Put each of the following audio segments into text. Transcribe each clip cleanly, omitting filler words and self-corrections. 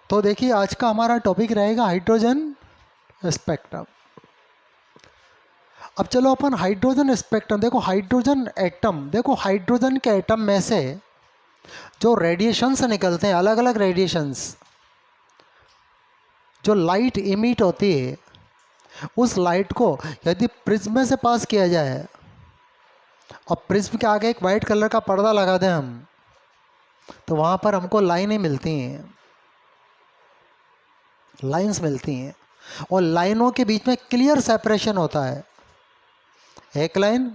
तो देखिए आज का हमारा टॉपिक रहेगा हाइड्रोजन स्पेक्ट्रम। अब चलो अपन हाइड्रोजन स्पेक्ट्रम देखो, हाइड्रोजन एटम देखो, हाइड्रोजन के एटम में से जो रेडिएशंस निकलते हैं, अलग अलग रेडिएशंस, जो लाइट इमिट होती है, उस लाइट को यदि प्रिज्म से पास किया जाए और प्रिज्म के आगे एक वाइट कलर का पर्दा लगा दें हम, तो वहाँ पर हमको लाइनें मिलती हैं, लाइंस मिलती हैं, और लाइनों के बीच में क्लियर सेपरेशन होता है। एक लाइन,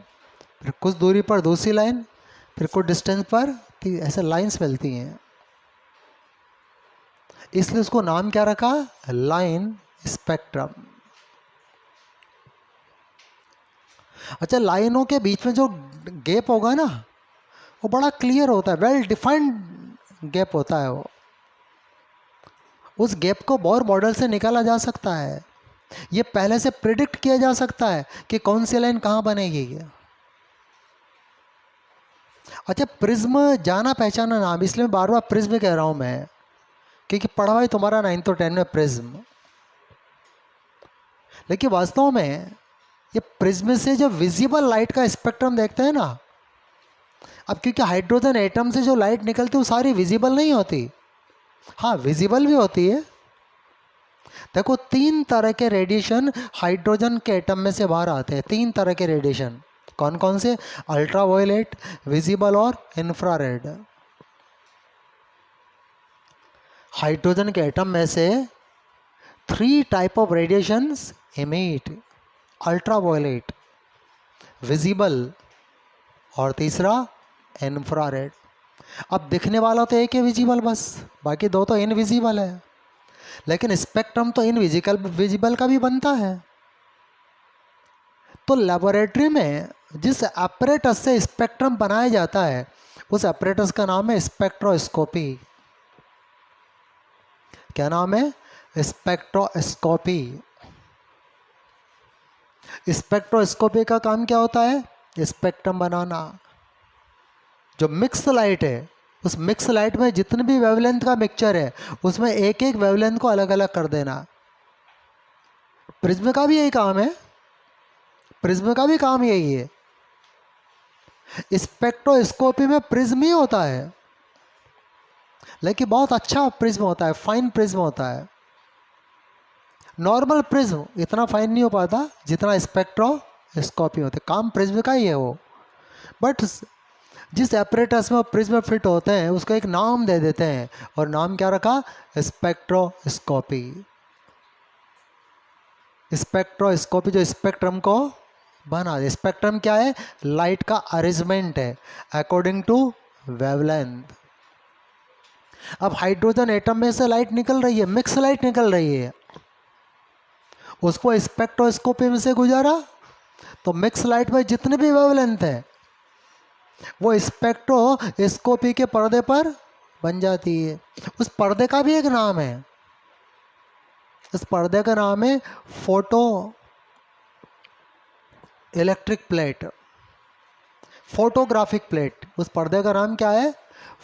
फिर कुछ दूरी पर दूसरी लाइन, फिर कुछ डिस्टेंस पर ऐसे लाइंस मिलती हैं, इसलिए उसको नाम क्या रखा, लाइन स्पेक्ट्रम। अच्छा, लाइनों के बीच में जो गैप होगा ना, वो बड़ा क्लियर होता है, वेल डिफाइंड गैप होता है वो। उस गैप को बोर मॉडल से निकाला जा सकता है, ये पहले से प्रिडिक्ट किया जा सकता है कि कौन सी लाइन कहाँ बनेगी। अच्छा, प्रिज्म जाना पहचाना नाम, इसलिए मैं बार बार प्रिज्म कह रहा हूँ मैं, क्योंकि पढ़ा हुआ तुम्हारा 9th और 10th में प्रिज्म, लेकिन वास्तव में ये प्रिज्म से जो विजिबल लाइट का स्पेक्ट्रम देखते हैं ना, अब क्योंकि हाइड्रोजन एटम से जो लाइट निकलती है वो सारी विजिबल नहीं होती, हाँ विजिबल भी होती है। देखो 3 तरह के रेडिएशन हाइड्रोजन के एटम में से बाहर आते हैं, 3 तरह के रेडिएशन। कौन कौन से, अल्ट्रावायलेट, विजिबल और इंफ्रारेड। हाइड्रोजन के एटम में से 3 type of radiations emit, ultraviolet, visible और तीसरा इंफ्रारेड। अब दिखने वाला तो एक है विजिबल बस, बाकी 2 तो इनविजिबल है, लेकिन स्पेक्ट्रम तो इनविजिबल विजिबल का भी बनता है। तो लेबोरेटरी में जिस एपरेटस से स्पेक्ट्रम बनाया जाता है, उस एपरेटस का नाम है स्पेक्ट्रोस्कोपी। क्या नाम है, स्पेक्ट्रोस्कोपी। स्पेक्ट्रोस्कोपी का काम क्या होता है, स्पेक्ट्रम बनाना। जो मिक्स लाइट है, उस मिक्स लाइट में जितने भी वेवलेंथ का मिक्सचर है, उसमें एक एक वेवलेंथ को अलग अलग कर देना। प्रिज्म का भी यही काम है, प्रिज्म का भी काम यही है। स्पेक्ट्रोस्कोपी में प्रिज्म ही होता है, लेकिन बहुत अच्छा प्रिज्म होता है, फाइन प्रिज्म होता है। नॉर्मल प्रिज्म इतना फाइन नहीं हो पाता जितना स्पेक्ट्रोस्कोपी होता है, काम प्रिज्म का ही है वो। बट जिस एपरेटस में प्रिज्म फिट होते हैं उसको एक नाम दे देते हैं, और नाम क्या रखा, स्पेक्ट्रोस्कोपी। स्पेक्ट्रोस्कोपी जो स्पेक्ट्रम को बना दे। स्पेक्ट्रम क्या है, लाइट का अरेंजमेंट है अकॉर्डिंग टू वेवलेंथ। अब हाइड्रोजन एटम में से लाइट निकल रही है, मिक्स लाइट निकल रही है, उसको स्पेक्ट्रोस्कोपी में से गुजारा, तो मिक्स लाइट में जितने भी वेवलेंथ है वो स्पेक्ट्रोस्कोपी के पर्दे पर बन जाती है। उस पर्दे का भी एक नाम है, उस पर्दे का नाम है photo electric plate, photographic plate. उस पर्दे का नाम क्या है,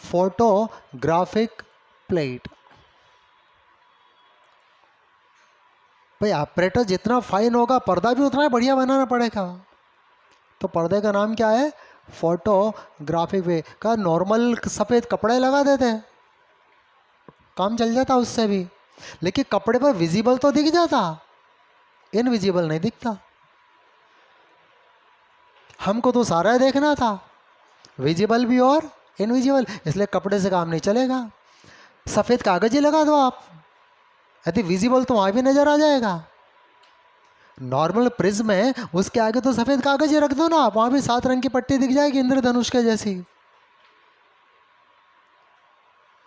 फोटोग्राफिक प्लेट। भाई ऑपरेटर जितना फाइन होगा, पर्दा भी उतना ही बढ़िया बनाना पड़ेगा। तो पर्दे का नाम क्या है, फोटोग्राफिक वे का। नॉर्मल सफ़ेद कपड़े लगा देते हैं, काम चल जाता उससे भी, लेकिन कपड़े पर विजिबल तो दिख जाता, इनविजिबल नहीं दिखता। हमको तो सारा देखना था, विजिबल भी और इनविजिबल, इसलिए कपड़े से काम नहीं चलेगा। सफ़ेद कागज ही लगा दो आप, यदि विजिबल तो वहाँ भी नज़र आ जाएगा। नॉर्मल प्रिज्म है, उसके आगे तो सफ़ेद कागज ही रख दो ना, वहाँ भी 7 रंग की पट्टी दिख जाएगी इंद्रधनुष के जैसी।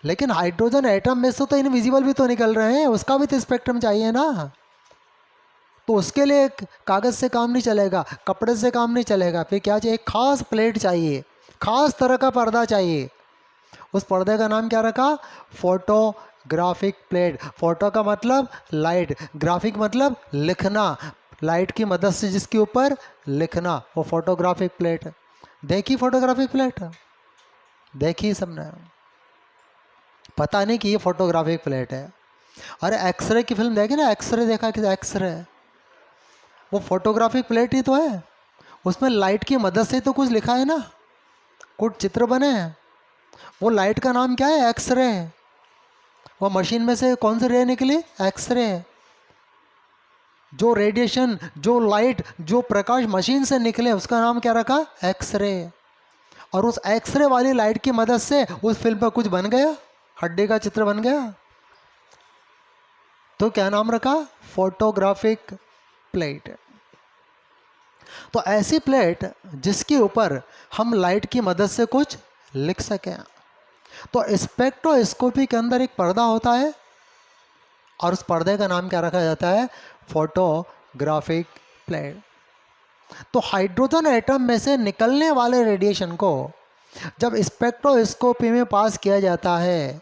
लेकिन हाइड्रोजन एटम में से तो इनविजिबल भी तो निकल रहे हैं, उसका भी तो स्पेक्ट्रम चाहिए ना। तो उसके लिए कागज़ से काम नहीं चलेगा, कपड़े से काम नहीं चलेगा, फिर क्या चाहिए, खास प्लेट चाहिए, खास तरह का पर्दा चाहिए। उस पर्दे का नाम क्या रखा, फोटोग्राफिक प्लेट। फोटो का मतलब लाइट, ग्राफिक मतलब लिखना, लाइट की मदद से जिसके ऊपर लिखना, वो फोटोग्राफिक प्लेट। देखी फोटोग्राफिक प्लेट, देखी सबने, पता नहीं कि ये फोटोग्राफिक प्लेट है। अरे एक्सरे की फिल्म देखी ना, एक्सरे देखा कि एक्सरे, वो फोटोग्राफिक प्लेट ही तो है, उसमें लाइट की मदद से तो कुछ लिखा है ना, कुछ चित्र बने हैं। वो लाइट का नाम क्या है? एक्सरे। वो मशीन में से कौन सी रे निकली? एक्सरे। जो रेडिएशन, जो लाइट, जो प्रकाश मशीन से निकले उसका नाम क्या रखा? एक्सरे। और उस एक्सरे वाली लाइट की मदद से उस फिल्म पर कुछ बन गया, हड्डी का चित्र बन गया, तो क्या नाम रखा? Photographic plate. तो ऐसी प्लेट जिसके ऊपर हम लाइट की मदद से कुछ लिख सकें। तो स्पेक्ट्रोस्कोपी के अंदर एक पर्दा होता है और उस पर्दे का नाम क्या रखा जाता है? Photographic plate. तो हाइड्रोजन एटम में से निकलने वाले रेडिएशन को जब स्पेक्ट्रोस्कोपी में पास किया जाता है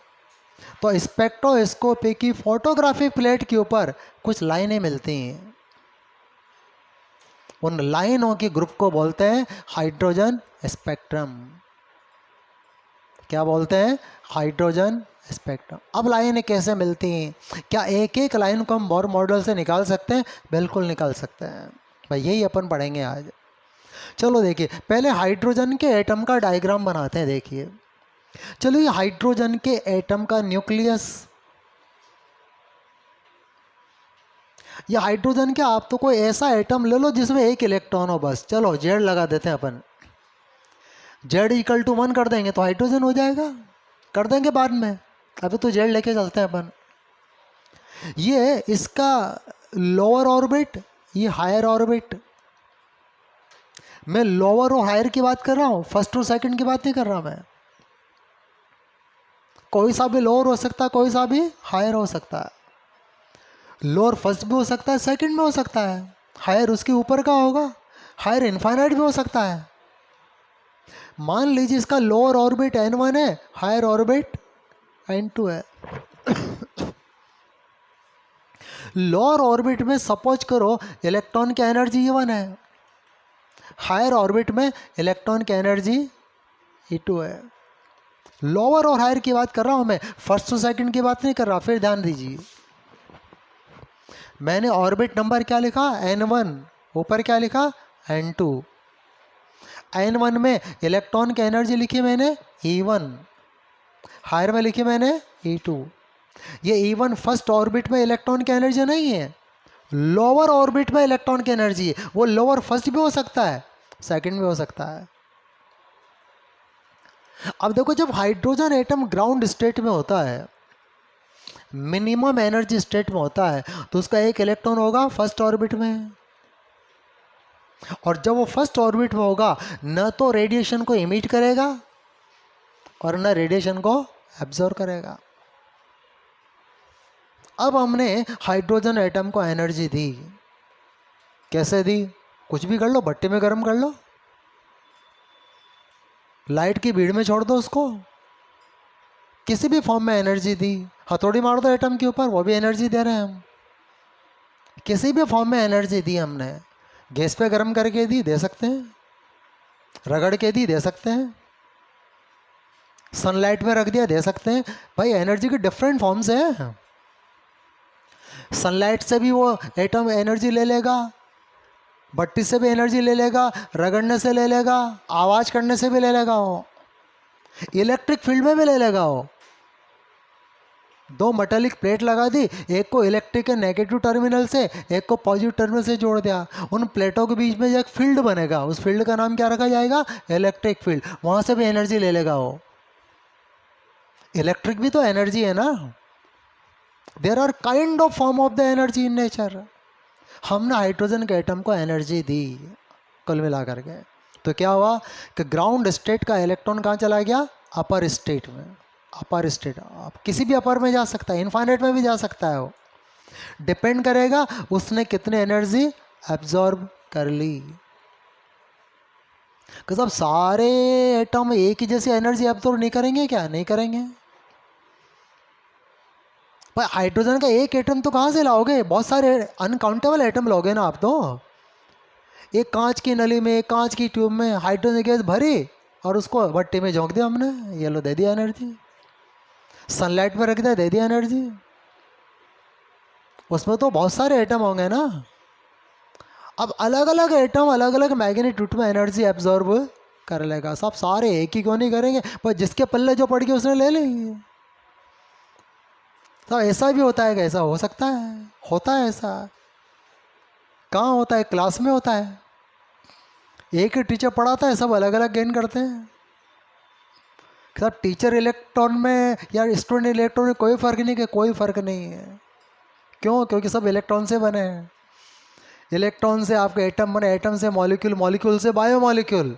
तो स्पेक्ट्रोस्कोपी की फोटोग्राफिक प्लेट के ऊपर कुछ लाइनें मिलती हैं। उन लाइनों के ग्रुप को बोलते हैं हाइड्रोजन स्पेक्ट्रम। क्या बोलते हैं? Hydrogen spectrum. अब लाइनें कैसे मिलती हैं? क्या एक एक लाइन को हम बोर मॉडल से निकाल सकते हैं? बिल्कुल निकाल सकते हैं भाई, यही अपन पढ़ेंगे आज। चलो देखिए, पहले हाइड्रोजन के एटम का डायग्राम बनाते हैं। देखिए, चलो ये हाइड्रोजन के एटम का न्यूक्लियस, ये हाइड्रोजन के, आप तो कोई ऐसा एटम ले लो जिसमें एक इलेक्ट्रॉन हो बस। चलो जेड लगा देते हैं अपन, Z=1 कर देंगे तो हाइड्रोजन हो जाएगा। कर देंगे बाद में, अभी तो जेड लेके चलते हैं अपन। ये इसका लोअर ऑर्बिट, ये हायर ऑर्बिट। मैं लोअर और हायर की बात कर रहा हूँ, फर्स्ट और सेकंड की बात नहीं कर रहा मैं। कोई सा भी लोअर हो सकता है, कोई सा भी हायर हो सकता है। लोअर फर्स्ट भी हो सकता है, सेकंड में हो सकता है, हायर उसके ऊपर का होगा, हायर इनफाइनाइट भी हो सकता है। मान लीजिए इसका लोअर ऑर्बिट n1 है, हायर ऑर्बिट n2 है। लोअर ऑर्बिट में सपोज करो इलेक्ट्रॉन की एनर्जी E1 है, हायर ऑर्बिट में इलेक्ट्रॉन की एनर्जी E2 है। लोअर और हायर की बात कर रहा हूं मैं, फर्स्ट और सेकंड की बात नहीं कर रहा। फिर ध्यान दीजिए, मैंने ऑर्बिट नंबर क्या लिखा? n1, ऊपर क्या लिखा? n2। n1 में इलेक्ट्रॉन की एनर्जी लिखी मैंने E1, हायर में लिखी मैंने E2। ये E1 फर्स्ट ऑर्बिट में इलेक्ट्रॉन की एनर्जी नहीं है, लोअर ऑर्बिट में इलेक्ट्रॉन की एनर्जी है। वो लोअर फर्स्ट भी हो सकता है, सेकंड भी हो सकता है। अब देखो, जब हाइड्रोजन एटम ग्राउंड स्टेट में होता है, मिनिमम एनर्जी स्टेट में होता है, तो उसका एक इलेक्ट्रॉन होगा फर्स्ट ऑर्बिट में। और जब वो फर्स्ट ऑर्बिट में होगा, न तो रेडिएशन को इमिट करेगा और न रेडिएशन को एब्जॉर्ब करेगा। अब हमने हाइड्रोजन एटम को एनर्जी दी, कैसे दी? कुछ भी कर लो, भट्टी में गर्म कर लो, लाइट की भीड़ में छोड़ दो उसको, किसी भी फॉर्म में एनर्जी दी। हथौड़ी मार दो एटम के ऊपर, वो भी एनर्जी दे रहे हैं हम। किसी भी फॉर्म में एनर्जी दी हमने, गैस पे गर्म करके दी, दे सकते हैं, रगड़ के दी, दे सकते हैं, सनलाइट में रख दिया, दे सकते हैं। भाई एनर्जी के डिफरेंट फॉर्म्स हैं। सनलाइट से भी वो एटम एनर्जी ले लेगा, भट्टी से भी एनर्जी ले लेगा, रगड़ने से ले लेगा, आवाज़ करने से भी ले लेगा, वो इलेक्ट्रिक फील्ड में भी ले लेगा। वो दो मेटालिक प्लेट लगा दी, एक को इलेक्ट्रिक के नेगेटिव टर्मिनल से, एक को पॉजिटिव टर्मिनल से जोड़ दिया, उन प्लेटों के बीच में एक फील्ड बनेगा, उस फील्ड का नाम क्या रखा जाएगा? Electric field. वहाँ से भी एनर्जी ले लेगा वो। इलेक्ट्रिक भी तो एनर्जी है ना। There are kind of form of the energy in nature. हमने हाइड्रोजन के एटम को एनर्जी दी कुल मिला करके, तो क्या हुआ कि ग्राउंड स्टेट का इलेक्ट्रॉन कहाँ चला गया? अपर स्टेट में। अपर स्टेट, आप किसी भी अपर में जा सकता है, इनफाइनाइट में भी जा सकता है। वो डिपेंड करेगा उसने कितने एनर्जी एब्जॉर्ब कर ली। कि सब सारे एटम एक ही जैसी एनर्जी एब्जॉर्ब नहीं करेंगे क्या? नहीं करेंगे। पर हाइड्रोजन का एक एटम तो कहाँ से लाओगे? बहुत सारे अनकाउंटेबल एटम लोगे ना आप तो। एक कांच की नली में, एक कांच की ट्यूब में हाइड्रोजन गैस भरी और उसको भट्टी में झोंक दिया हमने, ये लो दे दिया एनर्जी। सनलाइट पर रख दिया, दे दिया एनर्जी। उसमें तो बहुत सारे एटम होंगे ना। अब अलग अलग एटम अलग अलग मैग्नीट्यूड में एनर्जी एब्जॉर्ब कर लेगा। सब सारे एक ही क्यों नहीं करेंगे, पर जिसके पल्ले जो पड़ गया उसने ले लेंगे। तो ऐसा भी होता है कि ऐसा हो सकता है, होता है ऐसा। कहाँ होता है? क्लास में होता है। एक ही टीचर पढ़ाता है, सब अलग अलग गेन करते हैं। सब टीचर इलेक्ट्रॉन में या स्टूडेंट इलेक्ट्रॉन में कोई फ़र्क नहीं, कि कोई फ़र्क नहीं है। क्यों? क्योंकि सब इलेक्ट्रॉन से बने हैं। इलेक्ट्रॉन से आपके एटम बने, एटम से मॉलिक्यूल, मॉलिक्यूल से बायोमॉलिक्यूल,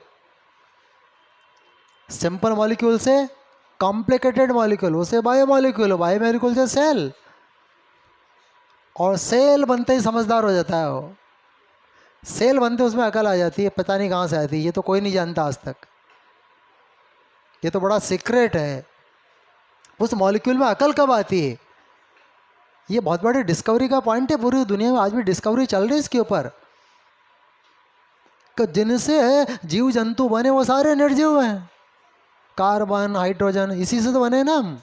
सिंपल मॉलिक्यूल से कॉम्प्लिकेटेड मॉलिक्यूल, उसे बायोमॉलिक्यूल, बायोमॉलिक्यूल से सेल, और सेल बनते ही समझदार हो जाता है वो। सेल बनते उसमें अकल आ जाती है, पता नहीं कहाँ से आती है, ये तो कोई नहीं जानता आज तक। ये तो बड़ा सीक्रेट है, उस मॉलिक्यूल में अकल कब आती है। ये बहुत बड़ी डिस्कवरी का पॉइंट है। पूरी दुनिया में आज भी डिस्कवरी चल रही है इसके ऊपर, कि जिनसे जीव जंतु बने वो सारे एनर्जी हुए हैं। कार्बन, हाइड्रोजन, इसी से तो बने ना हम।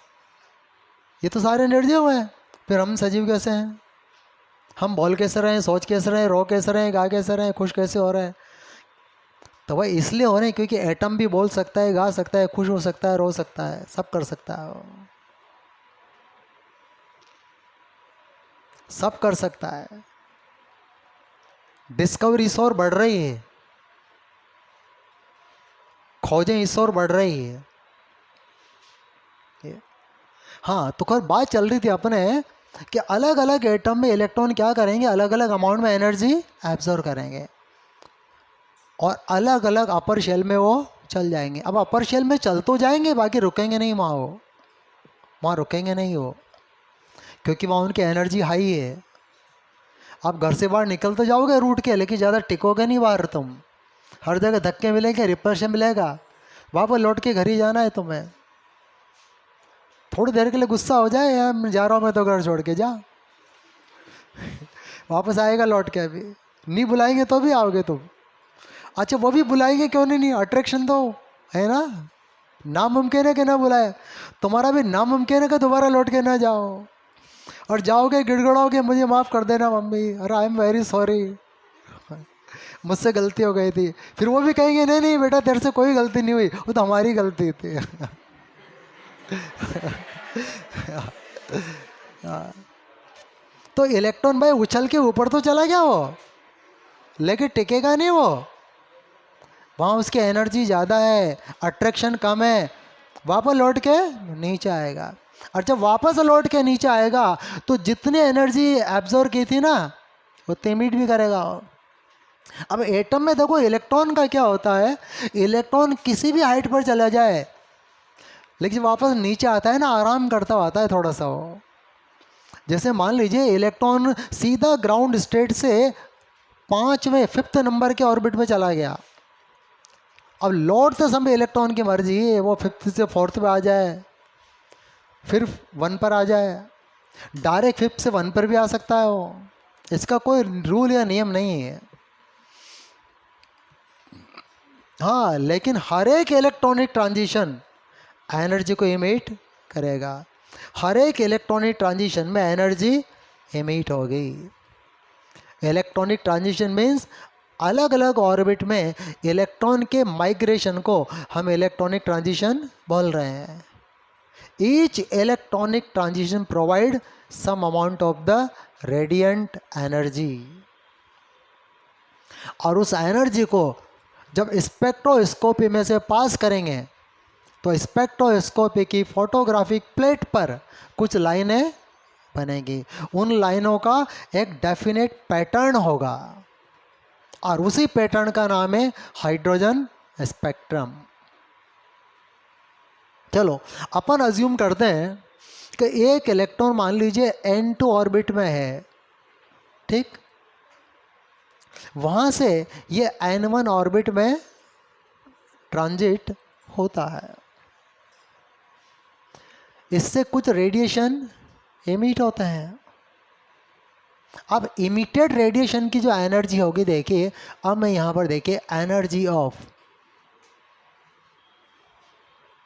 ये तो सारे एनर्जी हुए हैं। फिर हम सजीव कैसे हैं? हम बोल कैसे रहे हैं, सोच कैसे रहे हैं, रो कैसे रहे हैं, गा कैसे रहे हैं, खुश कैसे हो रहे हैं? तो भाई इसलिए हो रहे हैं क्योंकि एटम भी बोल सकता है, गा सकता है, खुश हो सकता है, रो सकता है, सब कर सकता है वो। सब कर सकता है। डिस्कवरी इस ओर बढ़ रही है, खोजें इस ओर बढ़ रही है। हाँ, तो खैर बात चल रही थी अपने कि अलग अलग एटम में इलेक्ट्रॉन क्या करेंगे, अलग अलग अमाउंट में एनर्जी एब्जॉर्व करेंगे, और अलग अलग अपर शेल में वो चल जाएंगे। अब अपर शेल में चल तो जाएंगे, बाकी रुकेंगे नहीं वहाँ, वो वहाँ रुकेंगे नहीं वो, क्योंकि वहाँ उनकी एनर्जी हाई है। आप घर से बाहर निकल तो जाओगे रूट के, लेकिन ज़्यादा टिकोगे नहीं बाहर तुम। हर जगह धक्के मिलेंगे, रिप्रेशन मिलेगा, वापस लौट के घर ही जाना है तुम्हें। थोड़ी देर के लिए गुस्सा हो जाए, यार मैं जा रहा हूँ, मैं तो घर छोड़ के जा, वापस आएगा लौट के। अभी नहीं बुलाएंगे तो भी आओगे तुम। अच्छा वो भी बुलाएंगे क्यों नहीं, अट्रैक्शन तो है ना। नामुमकिन है कि ना बुलाए, तुम्हारा भी नामुमकिन है कि दोबारा लौट के ना जाओ। और जाओगे गिड़गड़ाओगे, मुझे माफ़ कर देना मम्मी, अरे आई एम वेरी सॉरी, मुझसे गलती हो गई थी। फिर वो भी कहेंगे नहीं नहीं बेटा तेरे से कोई गलती नहीं हुई, वो तो हमारी गलती थी। तो इलेक्ट्रॉन भाई उछल के ऊपर तो चला गया वो, लेकिन टिकेगा नहीं वो। वहाँ उसकी एनर्जी ज़्यादा है, अट्रैक्शन कम है, वापस लौट के नीचे आएगा। और जब वापस लौट के नीचे आएगा तो जितनी एनर्जी एब्जॉर्व की थी ना, उतनी मीट भी करेगा। अब एटम में देखो इलेक्ट्रॉन का क्या होता है, इलेक्ट्रॉन किसी भी हाइट पर चला जाए, लेकिन वापस नीचे आता है ना, आराम करता हुआ आता है थोड़ा सा वो। जैसे मान लीजिए इलेक्ट्रॉन सीधा ग्राउंड स्टेट से 5वें 5th नंबर के ऑर्बिट में चला गया। अब लौटते समय इलेक्ट्रॉन की मर्जी है, वो 5th से 4th पे आ जाए, फिर 1 पर आ जाए, डायरेक्ट 5th से 1 पर भी आ सकता है वो। इसका कोई रूल या नियम नहीं है। हाँ, लेकिन हर एक इलेक्ट्रॉनिक ट्रांजिशन एनर्जी को इमिट करेगा। हर एक इलेक्ट्रॉनिक ट्रांजिशन में एनर्जी इमिट होगी। इलेक्ट्रॉनिक ट्रांजिशन मीन्स अलग अलग ऑर्बिट में इलेक्ट्रॉन के माइग्रेशन को हम इलेक्ट्रॉनिक ट्रांजिशन बोल रहे हैं। Each electronic transition provide some amount of the radiant energy, और उस एनर्जी को जब स्पेक्ट्रोस्कोपी में से पास करेंगे तो स्पेक्ट्रोस्कोपी की फोटोग्राफिक प्लेट पर कुछ लाइनें बनेगी। उन लाइनों का एक डेफिनेट पैटर्न होगा, और उसी पैटर्न का नाम है हाइड्रोजन स्पेक्ट्रम। चलो अपन अज्यूम करते हैं कि एक इलेक्ट्रॉन मान लीजिए n2 ऑर्बिट में है, ठीक। वहाँ से ये n1 ऑर्बिट में ट्रांजिट होता है, इससे कुछ रेडिएशन इमिट होते हैं। अब इमिटेड रेडिएशन की जो एनर्जी होगी, देखिए अब मैं यहाँ पर देखिए एनर्जी ऑफ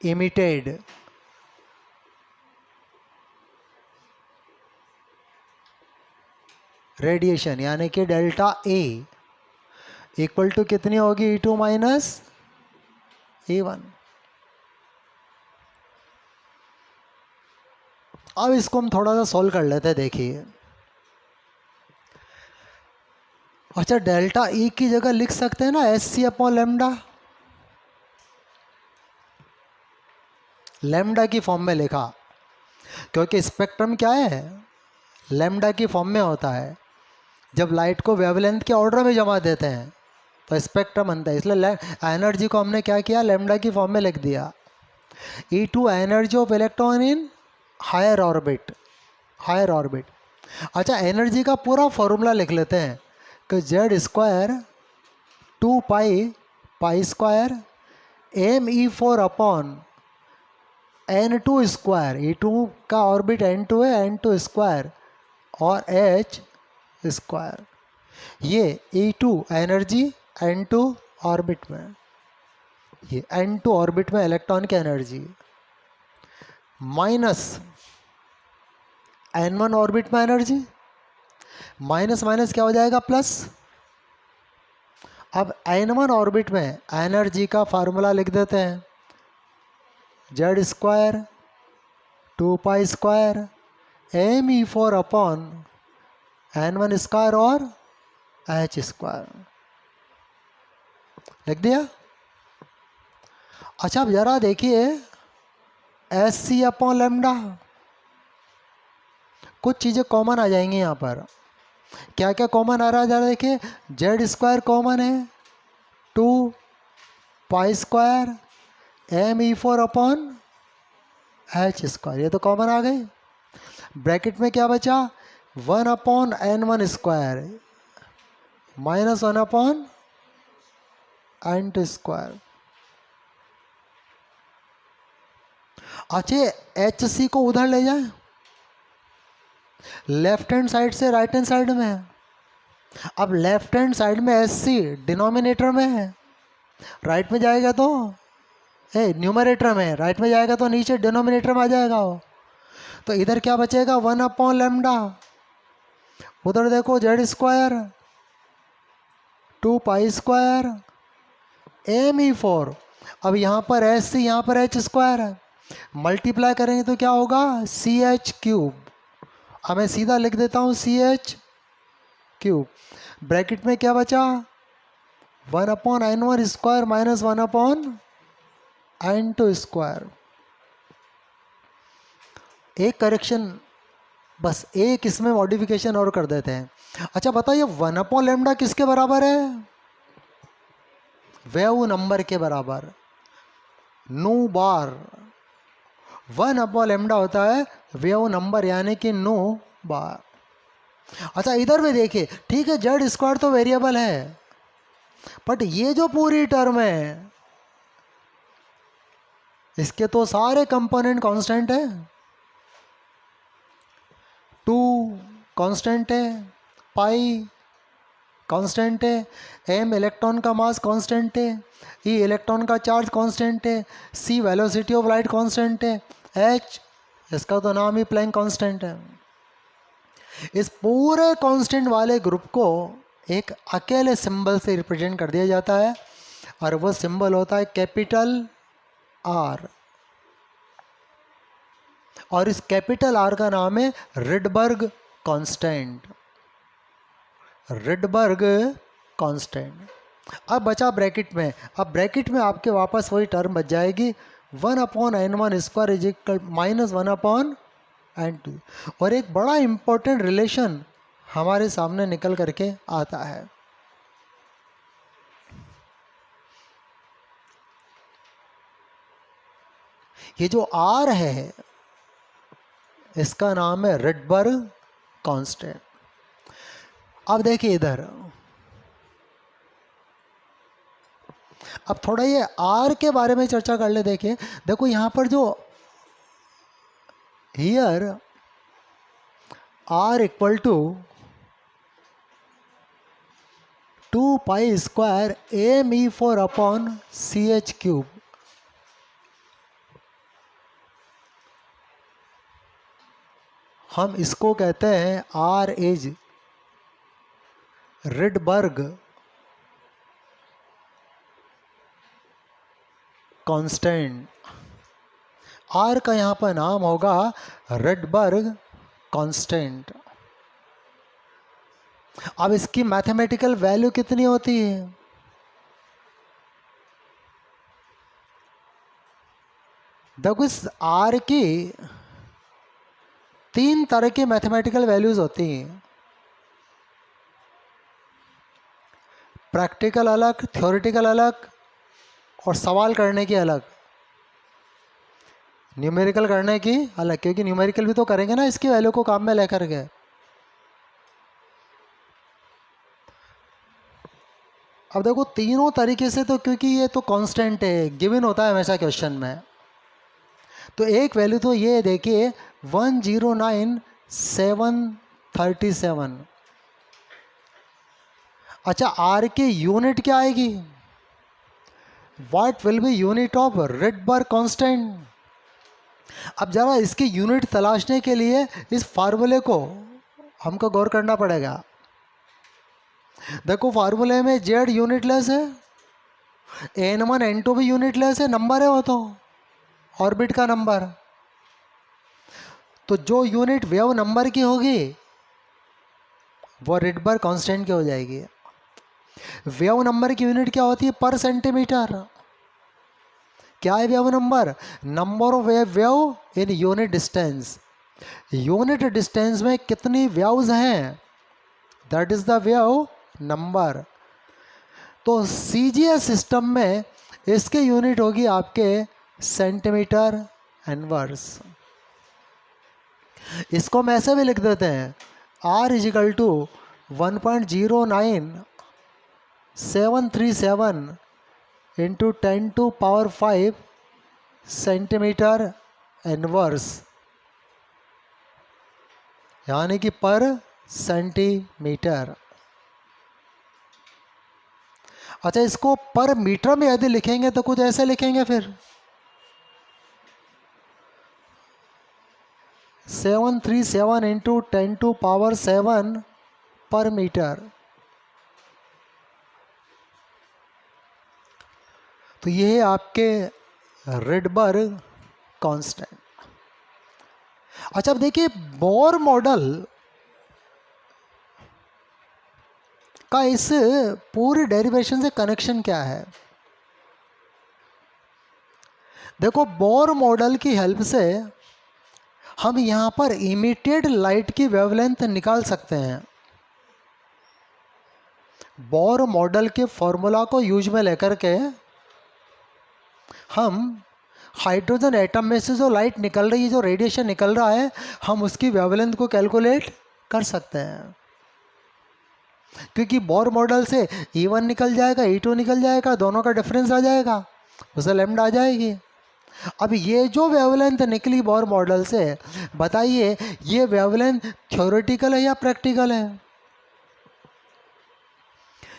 इमिटेड, रेडिएशन, यानी कि डेल्टा ए इक्वल टू कितनी होगी, E2 माइनस E1। अब इसको हम थोड़ा सा सॉल्व कर लेते हैं, देखिए। अच्छा, डेल्टा ई की जगह लिख सकते हैं ना SC अपॉन लेमडा, लेमडा की फॉर्म में लिखा, क्योंकि स्पेक्ट्रम क्या है, लेमडा की फॉर्म में होता है। जब लाइट को वेवलेंथ के ऑर्डर में जमा देते हैं तो स्पेक्ट्रम बनता है, इसलिए एनर्जी को हमने क्या किया, लेमडा की फॉर्म में लिख दिया। E2 energy of electron in higher orbit, higher orbit. अच्छा, एनर्जी का पूरा फॉर्मूला लिख लेते हैं कि Z square 2 pi pi square ME4 upon N2 square, E2 का ऑर्बिट N2 है, N2 स्क्वायर और H स्क्वायर। ये E2 एनर्जी N2 ऑर्बिट में, ये N2 ऑर्बिट में इलेक्ट्रॉन की एनर्जी, माइनस N1 ऑर्बिट में एनर्जी, माइनस माइनस क्या हो जाएगा, प्लस। अब N1 ऑर्बिट में एनर्जी का फार्मूला लिख देते हैं, Z square 2 pi square ME4 upon N1 square और H स्क्वायर, लिख दिया। अच्छा, अब जरा देखिए SC अपॉन लेमडा, कुछ चीज़ें कॉमन आ जाएंगी यहाँ पर। क्या क्या कॉमन आ रहा है, जरा देखिए। जेड स्क्वायर कॉमन है, 2 pi square ME4 upon H square, ये तो कॉमन आ गई। ब्रैकेट में क्या बचा, 1 upon N1 square minus 1 upon N2 square. अच्छे, HC को उधर ले जाए, लेफ्ट हैंड साइड से राइट हैंड साइड में है। अब लेफ्ट हैंड साइड में SC डिनोमिनेटर में है, राइट में जाएगा तो न्यूमरेटर में, राइट में जाएगा तो नीचे डिनोमिनेटर में आ जाएगा वो। तो इधर क्या बचेगा, 1 अपॉन लेमडा, उधर देखो Z square 2 pi square ME4। अब यहाँ पर SC, यहाँ पर H स्क्वायर है, मल्टीप्लाई करेंगे तो क्या होगा, CH क्यूब। अब मैं सीधा लिख देता हूँ CH क्यूब। ब्रैकेट में क्या बचा, 1 upon N1 square minus 1 upon N2 square. एक करेक्शन, बस एक इसमें मॉडिफिकेशन और कर देते हैं। अच्छा बताइए, 1 अपॉन लेमडा किसके बराबर है, वेव नंबर के बराबर, नू बार। 1 अपॉन लेमडा होता है वेव नंबर, यानी कि नू बार। अच्छा, इधर भी देखिए, ठीक है, जेड स्क्वायर तो वेरिएबल है, बट ये जो पूरी टर्म है इसके तो सारे कंपोनेंट कांस्टेंट है। 2 कांस्टेंट है, पाई कांस्टेंट है, M इलेक्ट्रॉन का मास कांस्टेंट है, E इलेक्ट्रॉन का चार्ज कांस्टेंट है, C velocity of light constant है, H इसका तो नाम ही प्लैंक कांस्टेंट है। इस पूरे कांस्टेंट वाले ग्रुप को एक अकेले सिंबल से रिप्रेजेंट कर दिया जाता है, और वो सिंबल होता है कैपिटल R, और इस कैपिटल R का नाम है रिडबर्ग कांस्टेंट, रिडबर्ग कांस्टेंट। अब बचा ब्रैकेट में, अब ब्रैकेट में आपके वापस वही टर्म बच जाएगी, 1 upon N1 square is equal minus 1 upon N2। और एक बड़ा इंपॉर्टेंट रिलेशन हमारे सामने निकल करके आता है। ये जो R है इसका नाम है रिडबर्ग कांस्टेंट। अब देखिए इधर, अब थोड़ा ये R के बारे में चर्चा कर ले। देखिए, देखो यहाँ पर जो here R equal to 2 pi square ME4 upon CH cube. हम इसको कहते हैं R is Rydberg constant, R का यहाँ पर नाम होगा रिडबर्ग कांस्टेंट। अब इसकी मैथमेटिकल वैल्यू कितनी होती है? देखो इस आर की 3 तरह की मैथमेटिकल वैल्यूज होती हैं। प्रैक्टिकल अलग, थ्योरेटिकल अलग, और सवाल करने की अलग, न्यूमेरिकल करने की अलग, क्योंकि न्यूमेरिकल भी तो करेंगे ना इसकी वैल्यू को काम में लेकर के। अब देखो तीनों तरीके से तो, क्योंकि ये तो कांस्टेंट है, गिवन होता है हमेशा क्वेश्चन में, तो एक वैल्यू तो ये देखिए 109737। अच्छा आर की यूनिट क्या आएगी? What will be unit of Rydberg constant? अब जरा इसकी यूनिट तलाशने के लिए इस फार्मूले को हमको गौर करना पड़ेगा। देखो फार्मूले में जेड यूनिटलेस है, n1 n2 भी यूनिटलेस है, नंबर है वो तो ऑर्बिट का नंबर। तो जो यूनिट वेव नंबर की होगी वो रिडबर्ग कांस्टेंट की हो जाएगी। वेव नंबर की यूनिट क्या होती है? पर सेंटीमीटर। क्या है wave number? Number of wave in unit distance. Unit distance में कितनी वेव्स हैं, that is the wave number. तो सीजीएस सिस्टम में इसके यूनिट होगी आपके सेंटीमीटर इनवर्स। इसको हम ऐसे भी लिख देते हैं, R equal to 1.09737 into 10⁵ centimetre inverse, यानी कि पर सेंटीमीटर। अच्छा इसको पर मीटर में यदि लिखेंगे तो कुछ ऐसे लिखेंगे फिर 737 इंटू 10⁷ पर मीटर। तो ये है आपके रिडबर्ग कांस्टेंट। अच्छा अब देखिए बोर मॉडल का इस पूरी डेरिवेशन से कनेक्शन क्या है? देखो बोर मॉडल की हेल्प से हम यहाँ पर इमिटेड लाइट की वेवलेंथ निकाल सकते हैं। बोर मॉडल के फॉर्मूला को यूज में लेकर के हम हाइड्रोजन एटम में से जो लाइट निकल रही है, जो रेडिएशन निकल रहा है, हम उसकी वेवलेंथ को कैलकुलेट कर सकते हैं। क्योंकि बोर मॉडल से E1 निकल जाएगा, E2 निकल जाएगा, दोनों का डिफरेंस आ जाएगा, उसे लैम्डा आ जाएगी। अब ये जो वेवलेंथ निकली बोर मॉडल से, बताइए ये वेवलेंथ थ्योरेटिकल है या प्रैक्टिकल है?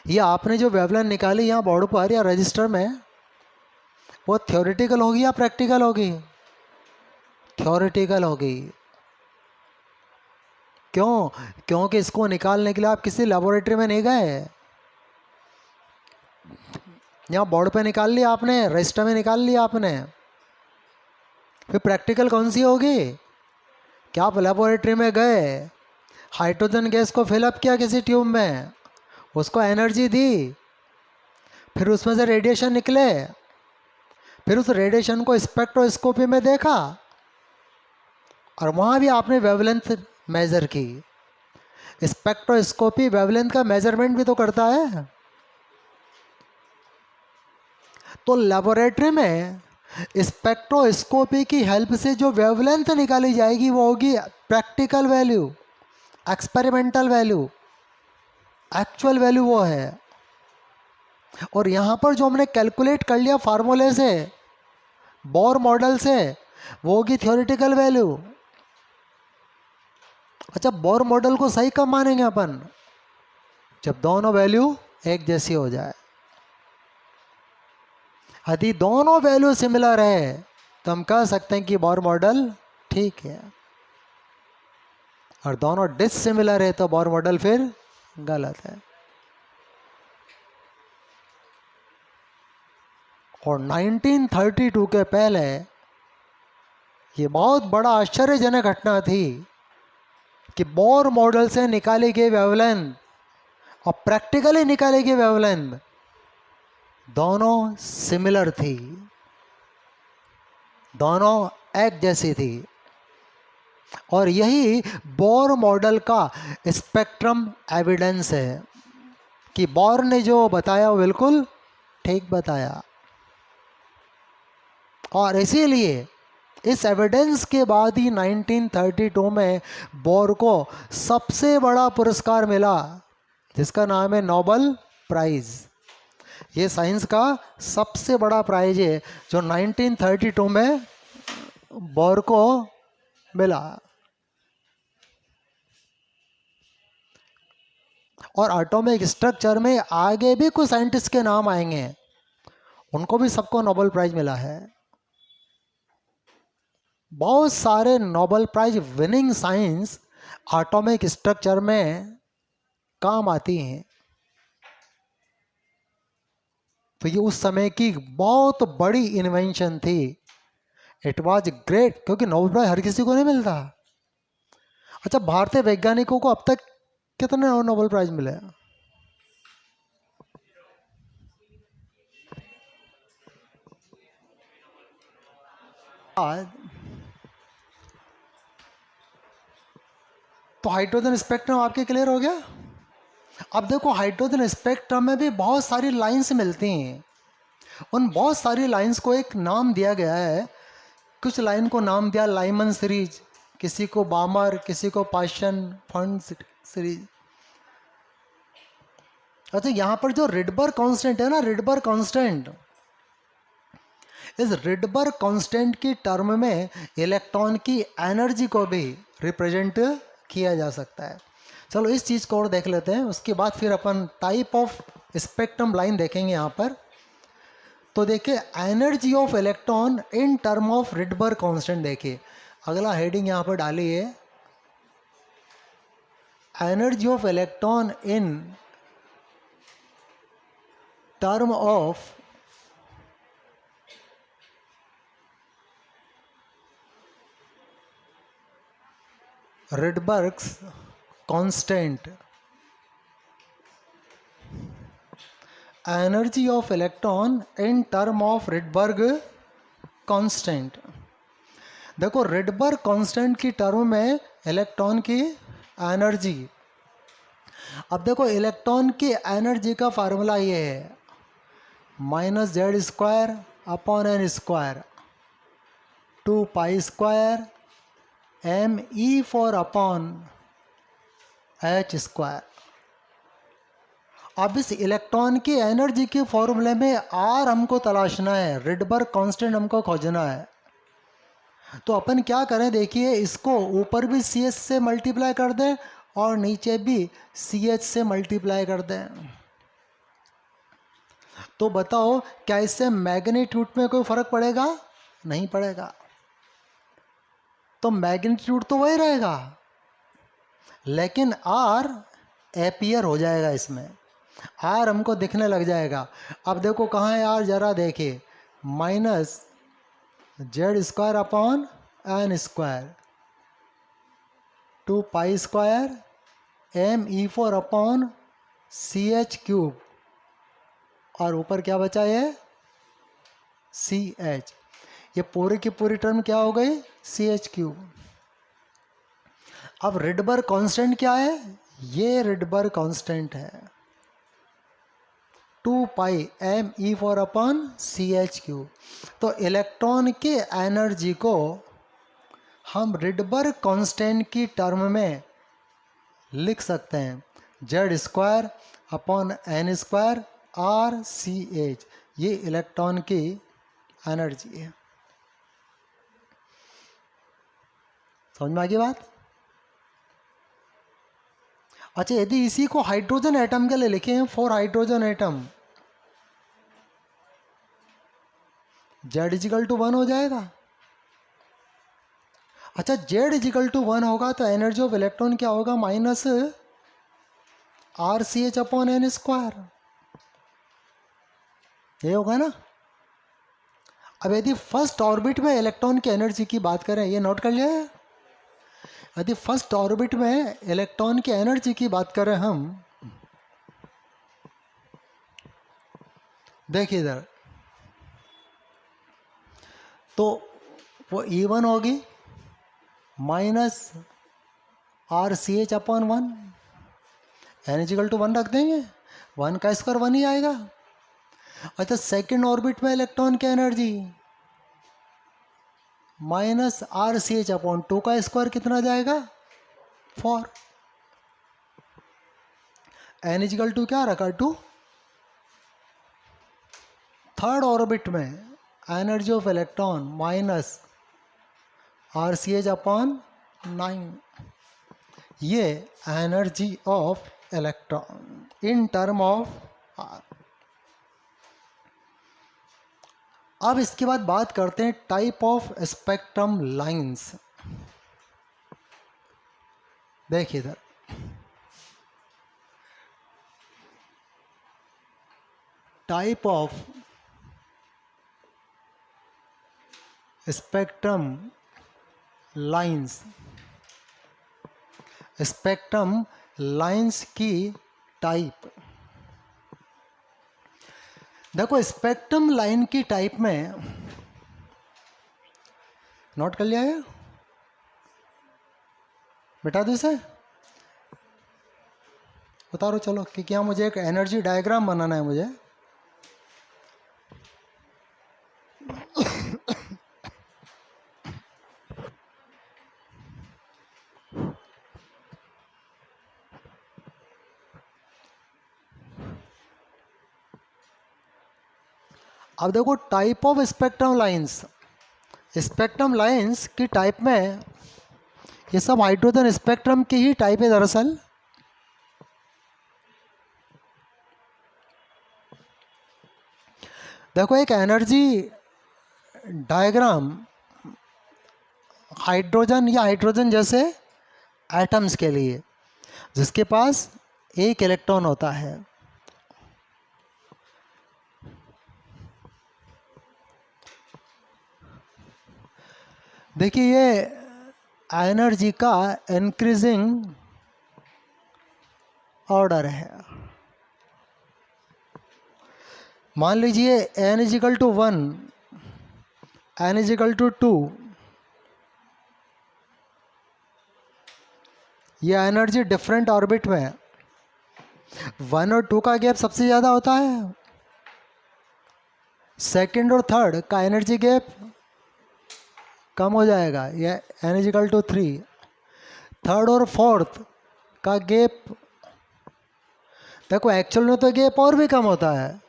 ये आपने जो वेवलेंथ निकाली यहाँ बोर्ड पर या रजिस्टर में, वो थ्योरेटिकल होगी या प्रैक्टिकल होगी? थ्योरेटिकल होगी। क्यों? क्योंकि इसको निकालने के लिए आप किसी लेबोरेटरी में नहीं गए, यहाँ बोर्ड पे निकाल लिया आपने, रजिस्टर में निकाल लिया आपने। फिर प्रैक्टिकल कौन सी होगी? क्या आप लेबोरेटरी में गए, हाइड्रोजन गैस को फिलअप किया किसी ट्यूब में, उसको एनर्जी दी, फिर उसमें से रेडिएशन निकले, फिर उस रेडिएशन को स्पेक्ट्रोस्कोपी में देखा और वहाँ भी आपने वेवलेंथ मेजर की। स्पेक्ट्रोस्कोपी वेवलेंथ का मेजरमेंट भी तो करता है। तो लेबोरेटरी में स्पेक्ट्रोस्कोपी की हेल्प से जो वेवलेंथ निकाली जाएगी वो होगी practical value, experimental value, actual value वो है। और यहाँ पर जो हमने कैलकुलेट कर लिया फार्मूले से, बोर मॉडल से, वो होगी थ्योरेटिकल वैल्यू। अच्छा बोर मॉडल को सही कब मानेंगे अपन? जब दोनों वैल्यू एक जैसी हो जाए। यदि दोनों वैल्यू सिमिलर है तो हम कह सकते हैं कि बोर मॉडल ठीक है, और दोनों डिसिमिलर है तो बोर मॉडल फिर गलत है। और 1932 के पहले ये बहुत बड़ा आश्चर्यजनक घटना थी कि बोर मॉडल से निकाली गई वेवलेंथ और प्रैक्टिकली निकाली गई वेवलेंथ दोनों सिमिलर थी, दोनों एक जैसी थी। और यही बोर मॉडल का स्पेक्ट्रम एविडेंस है कि बोर ने जो बताया वो बिल्कुल ठीक बताया। और इसीलिए इस एविडेंस के बाद ही 1932 में बोर को सबसे बड़ा पुरस्कार मिला, जिसका नाम है नोबेल प्राइज। ये साइंस का सबसे बड़ा प्राइज है जो 1932 में बोर को मिला। और एटॉमिक स्ट्रक्चर में आगे भी कुछ साइंटिस्ट के नाम आएंगे, उनको भी सबको नोबेल प्राइज मिला है। बहुत सारे Nobel prize winning science atomic structure में काम आती हैं। तो ये उस समय की बहुत बड़ी इन्वेंशन थी। इट वाज ग्रेट, क्योंकि नोबेल प्राइज हर किसी को नहीं मिलता। अच्छा, भारतीय वैज्ञानिकों को अब तक कितने नोबेल प्राइज मिले? तो हाइड्रोजन स्पेक्ट्रम आपके क्लियर हो गया। अब देखो, हाइड्रोजन स्पेक्ट्रम में भी बहुत सारी लाइंस मिलती हैं। उन बहुत सारी लाइंस को एक नाम दिया गया है। कुछ लाइन को नाम दिया लाइमन सीरीज, किसी को बामर, किसी को पाशन फंड सीरीज। अच्छा, यहाँ पर जो रिडबर्ग कांस्टेंट है ना, रिडबर्ग कांस्टेंट, इस रिडबर्ग कांस्टेंट की टर्म में इलेक्ट्रॉन की एनर्जी को भी रिप्रेजेंट किया जा सकता है। चलो इस चीज़ को और देख लेते हैं, उसके बाद फिर अपन टाइप ऑफ स्पेक्ट्रम लाइन देखेंगे यहाँ पर। तो देखिए, energy of electron in term of Rydberg constant. देखिए अगला हेडिंग यहाँ पर डालिए, energy of electron in term of Rydberg's constant, energy of electron in term of Rydberg constant। देखो, रिडबर्ग कांस्टेंट की टर्म में इलेक्ट्रॉन की एनर्जी। अब देखो, इलेक्ट्रॉन की एनर्जी का फार्मूला ये है -z² upon n² 2π² me4 upon h²। अब इस इलेक्ट्रॉन की एनर्जी के फॉर्मूले में आर हमको तलाशना है, रिडबर्ग कांस्टेंट हमको खोजना है। तो अपन क्या करें, देखिए इसको ऊपर भी सी एच से मल्टीप्लाई कर दें और नीचे भी सी एच से मल्टीप्लाई कर दें। तो बताओ, क्या इससे मैग्नीट्यूड में कोई फर्क पड़ेगा? नहीं पड़ेगा। तो मैग्नीट्यूड तो वही रहेगा, लेकिन आर एपियर हो जाएगा, इसमें आर हमको दिखने लग जाएगा। अब देखो कहाँ है आर, जरा देखिए, -z² upon n² 2π² me4 upon CH³ और ऊपर क्या बचा है CH। ये पूरी की पूरी टर्म क्या हो गई CH³। अब रिडबर्ग कांस्टेंट क्या है? ये रिडबर्ग कांस्टेंट है 2πme4 अपॉन CH³। तो इलेक्ट्रॉन के एनर्जी को हम रिडबर्ग कांस्टेंट की टर्म में लिख सकते हैं z² अपॉन n² RCH। ये इलेक्ट्रॉन की एनर्जी है। समझ में आ गई बात? अच्छा, यदि इसी को हाइड्रोजन एटम के लिए लिखे हैं, 4 हाइड्रोजन एटम, Z=1 हो जाएगा। अच्छा, Z=1 होगा तो एनर्जी ऑफ इलेक्ट्रॉन क्या होगा? -RCH upon n²। ये होगा ना। अब यदि फर्स्ट ऑर्बिट में इलेक्ट्रॉन की एनर्जी की बात करें, ये नोट कर लिया है, यदि फर्स्ट ऑर्बिट में इलेक्ट्रॉन की एनर्जी की बात करें हम, देखिए इधर, तो वो E1 होगी माइनस RCH/1, n=1 रख देंगे, 1 का स्क्वायर 1 ही आएगा। अच्छा, सेकेंड ऑर्बिट में इलेक्ट्रॉन की एनर्जी माइनस RCH/2 का स्क्वायर कितना जाएगा, 4, n= क्या रखा, 2। थर्ड ऑर्बिट में energy of electron minus RCH/9, ये energy of electron in term of R। अब इसके बाद बात करते हैं टाइप ऑफ स्पेक्ट्रम लाइंस। देखिए इधर, type of spectrum lines, spectrum lines की टाइप। देखो स्पेक्ट्रम लाइन की टाइप में, नोट कर लिया है, मिटा दो इसे, उतारो चलो, क्योंकि यहाँ मुझे एक एनर्जी डायग्राम बनाना है मुझे। अब देखो type of spectrum lines, spectrum lines की टाइप में ये सब हाइड्रोजन स्पेक्ट्रम की ही टाइप है दरअसल। देखो एक एनर्जी डायग्राम हाइड्रोजन या हाइड्रोजन जैसे एटम्स के लिए, जिसके पास एक इलेक्ट्रॉन होता है। देखिए ये एनर्जी का इंक्रीजिंग ऑर्डर है। मान लीजिए n=1, n=2, ये एनर्जी डिफरेंट ऑर्बिट में 1 और 2 का गैप सबसे ज़्यादा होता है, सेकंड और थर्ड का एनर्जी गैप कम हो जाएगा, ये n=3, थर्ड और फोर्थ का गैप, देखो एक्चुअल में तो गैप और भी कम होता है,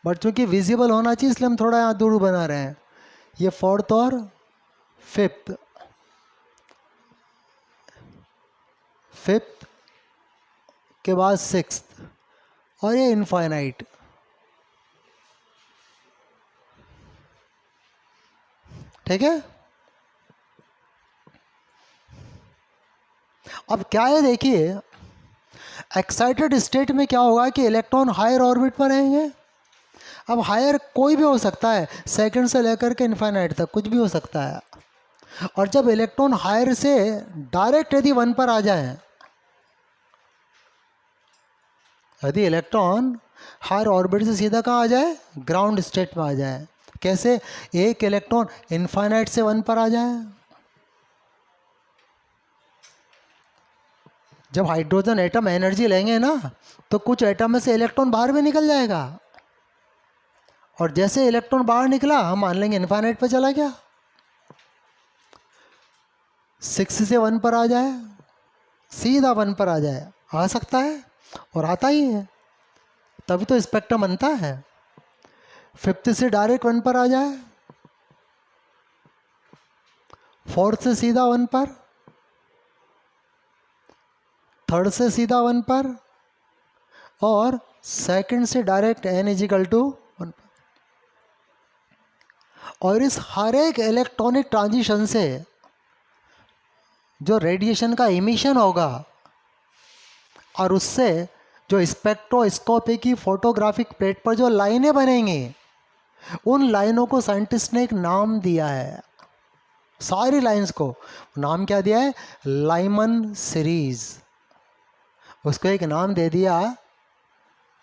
बट चूंकि विजिबल होना चाहिए इसलिए हम थोड़ा यहाँ दूर बना रहे हैं। ये फोर्थ और फिफ्थ, फिफ्थ के बाद सिक्स्थ, और ये इनफाइनाइट। ठीक है, अब क्या है देखिए, एक्साइटेड स्टेट में क्या होगा कि इलेक्ट्रॉन हायर ऑर्बिट पर रहेंगे। अब हायर कोई भी हो सकता है, सेकंड से लेकर के इनफाइनाइट तक कुछ भी हो सकता है। और जब इलेक्ट्रॉन हायर से डायरेक्ट यदि 1 पर आ जाए, यदि इलेक्ट्रॉन हायर ऑर्बिट से सीधा कहाँ आ जाए, ग्राउंड स्टेट में आ जाए, कैसे, एक इलेक्ट्रॉन इनफाइनाइट से 1 पर आ जाए। जब हाइड्रोजन एटम एनर्जी लेंगे ना, तो कुछ एटम में से इलेक्ट्रॉन बाहर भी निकल जाएगा, और जैसे इलेक्ट्रॉन बाहर निकला हम मान लेंगे इनफाइनाइट पर चला गया, 6 से 1 पर आ जाए, सीधा 1 पर आ जाए, आ सकता है और आता ही है, तभी तो स्पेक्ट्रम बनता है। 5th से डायरेक्ट 1 पर आ जाए, 4th से सीधा 1 पर, 3rd से सीधा 1 पर, और सेकंड से डायरेक्ट n=1 पर। और इस हर एक इलेक्ट्रॉनिक ट्रांजिशन से जो रेडिएशन का इमिशन होगा, और उससे जो स्पेक्ट्रोस्कोपी की फोटोग्राफिक प्लेट पर जो लाइनें बनेंगी, उन लाइनों को साइंटिस्ट ने एक नाम दिया है, सारी लाइंस को नाम क्या दिया है? Lyman series. उसको एक नाम दे दिया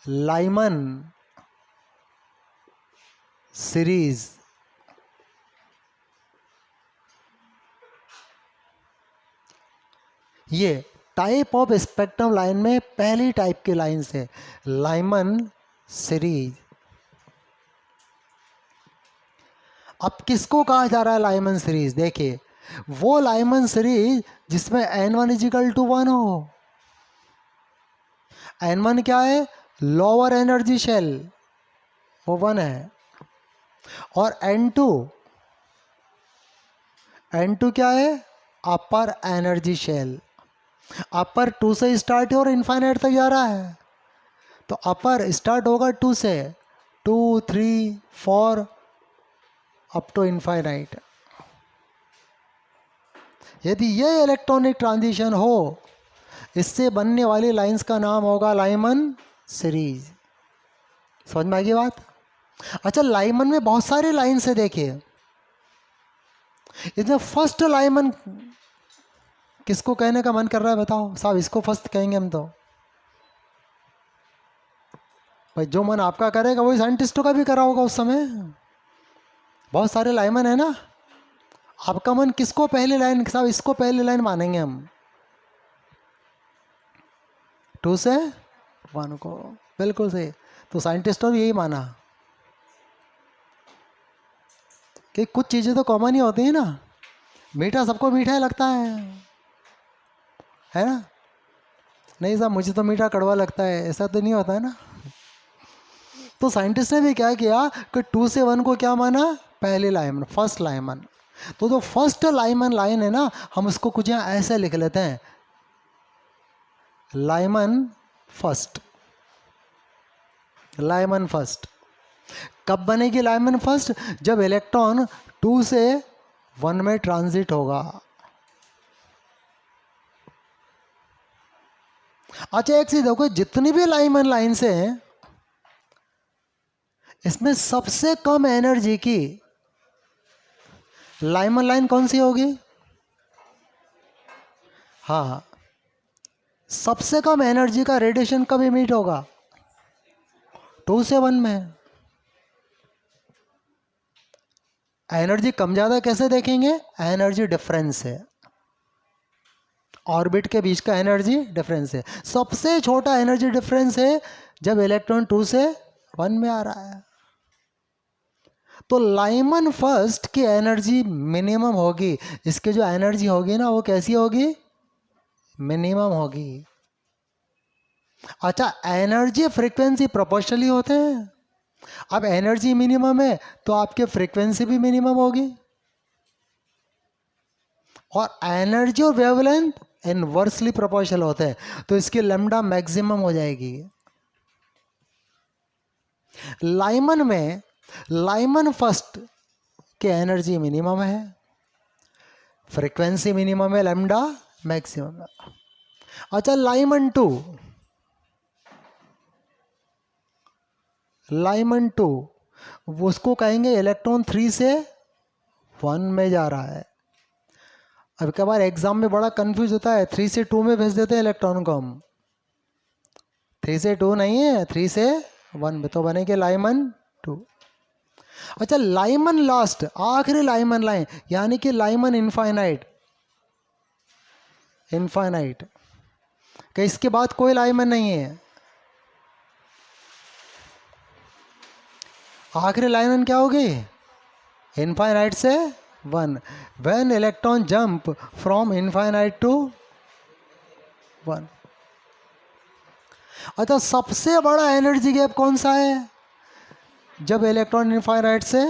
लाइमन सीरीज। ये टाइप ऑफ स्पेक्ट्रम लाइन में पहली टाइप की लाइन से लाइमन सीरीज। अब किसको कहा जा रहा है लाइमन सीरीज? देखिए, वो लाइमन सीरीज जिसमें n1 इजिकल टू 1 हो। n1 क्या है? लोअर एनर्जी शेल, वो 1 है। और n2 क्या है? अपर एनर्जी शेल। अपर 2 से स्टार्ट है और इनफाइनाइट तक जा रहा है। तो अपर स्टार्ट होगा 2 से, 2 3 4 अप टू इनफाइनाइट। यदि ये इलेक्ट्रॉनिक ट्रांजिशन हो, इससे बनने वाली लाइंस का नाम होगा लाइमन सीरीज। समझ में आ गई बात? अच्छा, लाइमन में बहुत सारी लाइंस है। देखिए, इसमें फर्स्ट लाइमन किसको कहने का मन कर रहा है? बताओ साहब, इसको फर्स्ट कहेंगे हम तो। भाई, जो मन आपका करेगा वही साइंटिस्टों का भी करा होगा उस समय। बहुत सारे लाइमन है ना, आपका मन किसको पहली लाइन? साहब, इसको पहली लाइन मानेंगे हम, 2 से 1 को। बिल्कुल सही। तो साइंटिस्टों ने यही माना कि कुछ चीज़ें तो कॉमन ही होती है ना। मीठा सबको मीठा ही लगता है ना? नहीं साहब, मुझे तो मीठा कड़वा लगता है, ऐसा तो नहीं होता है ना। तो साइंटिस्ट ने भी क्या किया कि 2 से 1 को क्या माना? पहली लाइमन, फर्स्ट लाइमन। तो जो फर्स्ट लाइमन लाइन है ना, हम उसको कुछ यहाँ ऐसे लिख लेते हैं, लाइमन फर्स्ट। लाइमन फर्स्ट कब बनेगी? लाइमन फर्स्ट जब इलेक्ट्रॉन 2 से 1 में ट्रांजिट होगा। अच्छा, एक चीज देखो, जितनी भी लाइमन लाइन से हैं, इसमें सबसे कम एनर्जी की लाइमन लाइन कौन सी होगी? हाँ, सबसे कम एनर्जी का रेडिएशन कब इमिट होगा? 2 से 1 में। एनर्जी कम ज़्यादा कैसे देखेंगे? एनर्जी डिफरेंस है, ऑर्बिट के बीच का एनर्जी डिफरेंस है। सबसे छोटा एनर्जी डिफरेंस है जब इलेक्ट्रॉन 2 से 1 में आ रहा है। तो लाइमन फर्स्ट की एनर्जी मिनिमम होगी। इसकी जो एनर्जी होगी ना, वो कैसी होगी? मिनिमम होगी। अच्छा, एनर्जी फ्रीक्वेंसी प्रोपोर्शनली होते हैं। अब एनर्जी मिनिमम है तो आपके फ्रीक्वेंसी भी मिनिमम होगी, और एनर्जी और वेवलेंथ इनवर्सली प्रोपोर्शनल होते हैं, तो इसकी लैम्डा मैक्सिमम हो जाएगी। लाइमन में लाइमन फर्स्ट की एनर्जी मिनिमम है, फ्रीक्वेंसी मिनिमम है, लैम्डा मैक्सिमम है। अच्छा, लाइमन टू उसको कहेंगे इलेक्ट्रॉन 3 से 1 में जा रहा है। अब कई बार एग्जाम में बड़ा कंफ्यूज होता है, 3 से 2 में भेज देते हैं इलेक्ट्रॉन को हम। 3 से 2 नहीं है, 3 से 1 में, तो बनेंगे लाइमन 2। अच्छा, लाइमन लास्ट, आखिरी लाइमन लाइन, यानी कि लाइमन इनफाइनाइट। इनफाइनाइट कि इसके बाद कोई लाइमन नहीं है। आखिरी लाइमन क्या होगी? इनफाइनाइट से 1। When electron jump from infinite to 1। अच्छा, सबसे बड़ा एनर्जी गैप कौन सा है? जब इलेक्ट्रॉन इनफाइनाइट से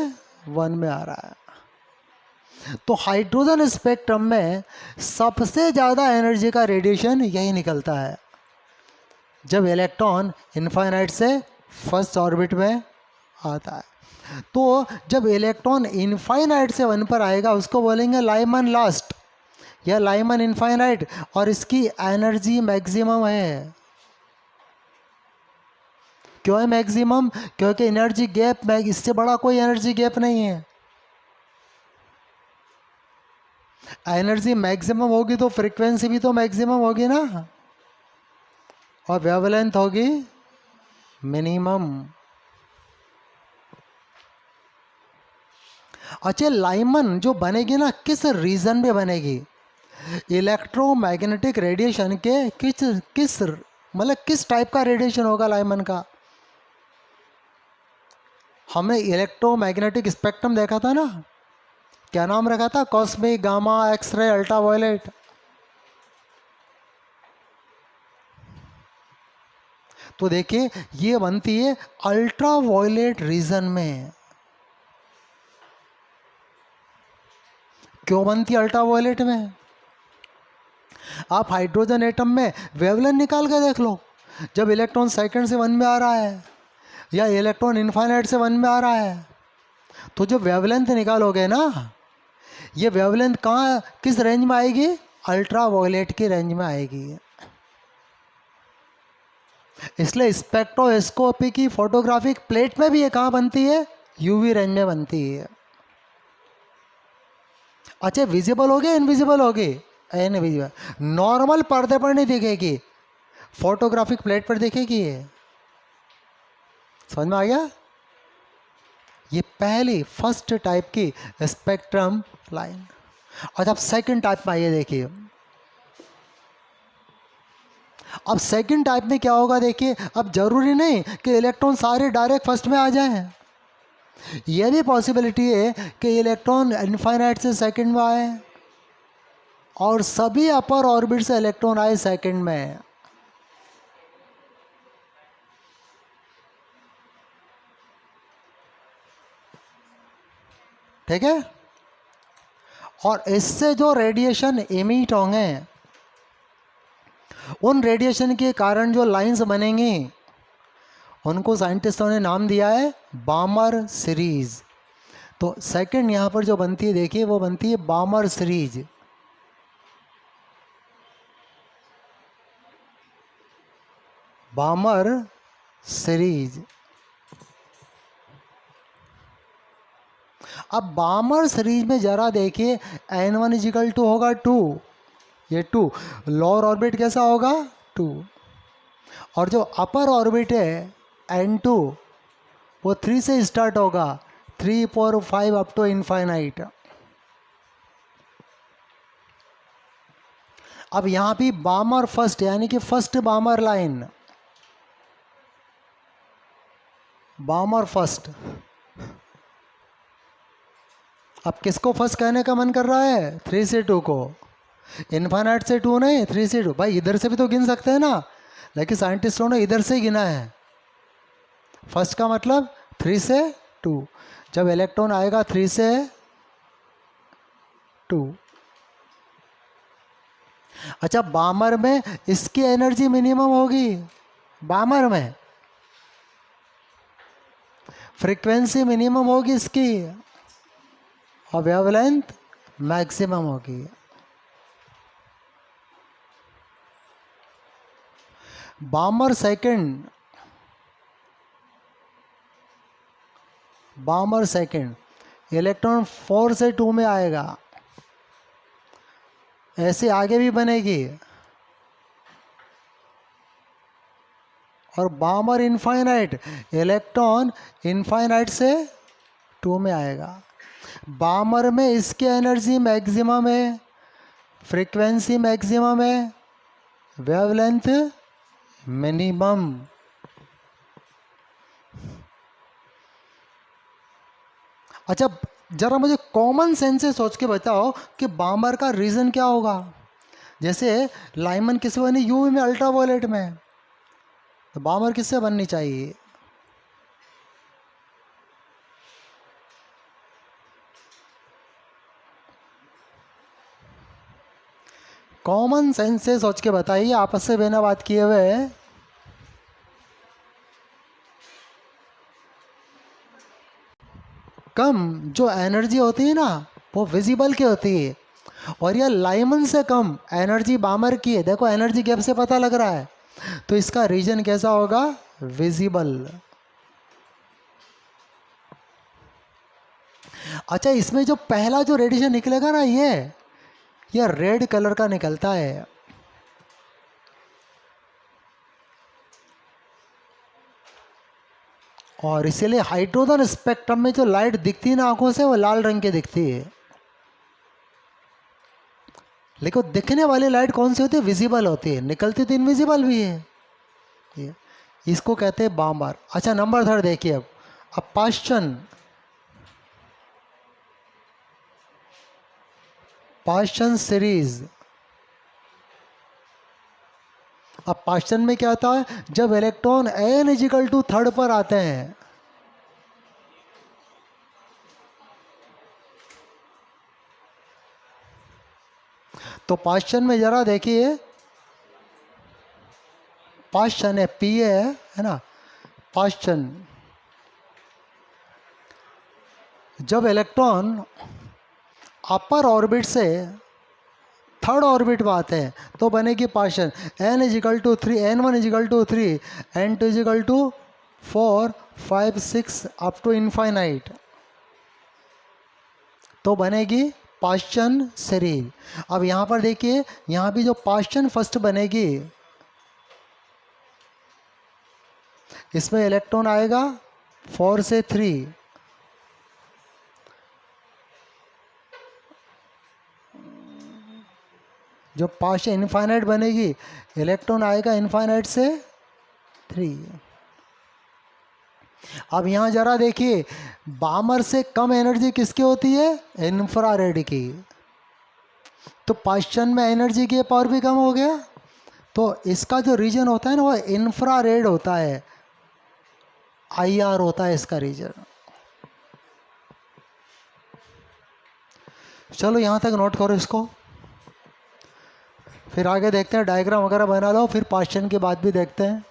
1 में आ रहा है। तो हाइड्रोजन स्पेक्ट्रम में सबसे ज़्यादा एनर्जी का रेडिएशन यही निकलता है जब इलेक्ट्रॉन इनफाइनाइट से फर्स्ट ऑर्बिट में आता है। तो जब इलेक्ट्रॉन इनफाइनाइट से 1 पर आएगा, उसको बोलेंगे लाइमन लास्ट या लाइमन इनफाइनाइट, और इसकी एनर्जी मैक्सिमम है। क्यों है मैक्सिमम? क्योंकि एनर्जी गैप, इससे बड़ा कोई एनर्जी गैप नहीं है। एनर्जी मैक्सिमम होगी तो फ्रीक्वेंसी भी तो मैक्सिमम होगी ना, और वेवलेंथ होगी मिनिमम। अच्छा, लाइमन जो बनेगी ना, किस रीजन में बनेगी? इलेक्ट्रोमैग्नेटिक रेडिएशन के किस किस मतलब किस टाइप का रेडिएशन होगा लाइमन का? हमने इलेक्ट्रोमैग्नेटिक स्पेक्ट्रम देखा था ना, क्या नाम रखा था? Cosmic, gamma, X-ray, ultraviolet. तो देखिए ये बनती है अल्ट्रावायलेट रीजन में। क्यों बनती है अल्ट्रावायलेट में? आप हाइड्रोजन एटम में वेवलेंथ निकाल के देख लो। जब इलेक्ट्रॉन सेकंड से 1 में आ रहा है या इलेक्ट्रॉन इनफाइनाइट से 1 में आ रहा है, तो जो वेवलेंथ निकालोगे ना, ये वेवलेंथ कहाँ, किस रेंज में आएगी? अल्ट्रावायलेट की रेंज में आएगी। इसलिए स्पेक्ट्रोस्कोपी की फोटोग्राफिक प्लेट में भी ये कहाँ बनती है? यूवी रेंज में बनती है। अच्छा, विजिबल होगी इनविजिबल होगी? इनविजिबल। नॉर्मल पर्दे पर नहीं दिखेगी, फोटोग्राफिक प्लेट पर दिखेगी। ये समझ में आ गया? ये पहली फर्स्ट टाइप की स्पेक्ट्रम लाइन। और अब सेकंड टाइप में आइए, देखिए अब सेकंड टाइप में क्या होगा। देखिए, अब जरूरी नहीं कि इलेक्ट्रॉन सारे डायरेक्ट फर्स्ट में आ जाएं, यह भी पॉसिबिलिटी है कि इलेक्ट्रॉन इनफाइनाइट से सेकंड में आए और सभी अपर ऑर्बिट से इलेक्ट्रॉन आए सेकंड में। ठीक है? और इससे जो रेडिएशन इमिट होंगे, उन रेडिएशन के कारण जो लाइंस बनेंगी, उनको साइंटिस्टों ने नाम दिया है बामर सीरीज। तो सेकंड यहां पर जो बनती है, देखिए वो बनती है बामर सीरीज। बामर सीरीज। अब बामर सीरीज में जरा देखिए, n1 इजिकल टू होगा 2, ये 2। लोअर ऑर्बिट कैसा होगा? 2। और जो अपर ऑर्बिट है n2, वो 3 से स्टार्ट होगा, 3 4 5 अप टू इनफाइनाइट। अब यहां भी बामर फर्स्ट, यानी कि फर्स्ट बामर लाइन, बामर फर्स्ट। अब किसको फर्स्ट कहने का मन कर रहा है? 3 से 2 को। इनफाइनाइट से 2 नहीं, 3 से 2। भाई इधर से भी तो गिन सकते हैं ना, लेकिन साइंटिस्टों ने इधर से गिना है। फर्स्ट का मतलब 3 से 2। जब इलेक्ट्रॉन आएगा 3 से 2। अच्छा, बामर में इसकी एनर्जी मिनिमम होगी, बामर में फ्रीक्वेंसी मिनिमम होगी इसकी, और वेवलेंथ मैक्सिमम होगी। बामर सेकंड, बामर सेकंड, इलेक्ट्रॉन 4 से 2 में आएगा, ऐसे आगे भी बनेगी। और बामर इनफाइनाइट, इलेक्ट्रॉन इनफाइनाइट से 2 में आएगा। बामर में इसकी एनर्जी मैक्सिमम है, फ्रीक्वेंसी मैक्सिमम है, वेवलेंथ मिनिमम। अच्छा, जरा मुझे कॉमन सेंस से सोच के बताओ कि बामर का रीजन क्या होगा। जैसे लाइमन किससे बनी? यूवी में, अल्ट्रावायलेट में। तो बामर किससे बननी चाहिए? कॉमन सेंस से सोच के बताइए, आपस से बिना बात किए हुए। कम जो एनर्जी होती है ना, वो विजिबल की होती है, और यह लाइमन से कम एनर्जी बामर की है। देखो एनर्जी गैप से पता लग रहा है। तो इसका रीजन कैसा होगा? विजिबल। अच्छा, इसमें जो पहला जो रेडिएशन निकलेगा ना, ये रेड कलर का निकलता है। और इसीलिए हाइड्रोजन स्पेक्ट्रम में जो लाइट दिखती है ना आंखों से, वो लाल रंग की दिखती है। लेकिन दिखने वाली लाइट कौन सी होती है? विजिबल होती है। निकलती तो इनविजिबल भी है। ये इसको कहते हैं बामर। अच्छा, नंबर 3 देखिए। अब पाश्चन, पाश्चन सीरीज। अब पाश्चन में क्या होता है? जब इलेक्ट्रॉन n इजिकल टू 3 पर आते हैं, तो पाश्चन में जरा देखिए, पाश्चन है, पी है ना, पाश्चन। जब इलेक्ट्रॉन अपर ऑर्बिट से 3rd ऑर्बिट में आते हैं तो बनेगी Paschen. n equal to 3, n1 equal to 3, n2 equal to 4, 5, 6 up to infinite, तो बनेगी पाश्चन सीरीज। अब यहाँ पर देखिए, यहाँ भी जो पाश्चन फर्स्ट बनेगी, इसमें इलेक्ट्रॉन आएगा 4 से 3, जो पाश्चन इनफाइनाइट बनेगी, इलेक्ट्रॉन आएगा इनफाइनाइट से 3। अब यहाँ जरा देखिए, बामर से कम एनर्जी किसकी होती है? इंफ्रारेड की। तो पाश्चन में एनर्जी की पावर भी कम हो गया। तो इसका जो रीजन होता है ना, वो इंफ्रारेड होता है, IR होता है इसका रीजन। चलो यहाँ तक नोट करो इसको, फिर आगे देखते हैं। डायग्राम वगैरह बना लो, फिर पाश्चन की बात भी देखते हैं।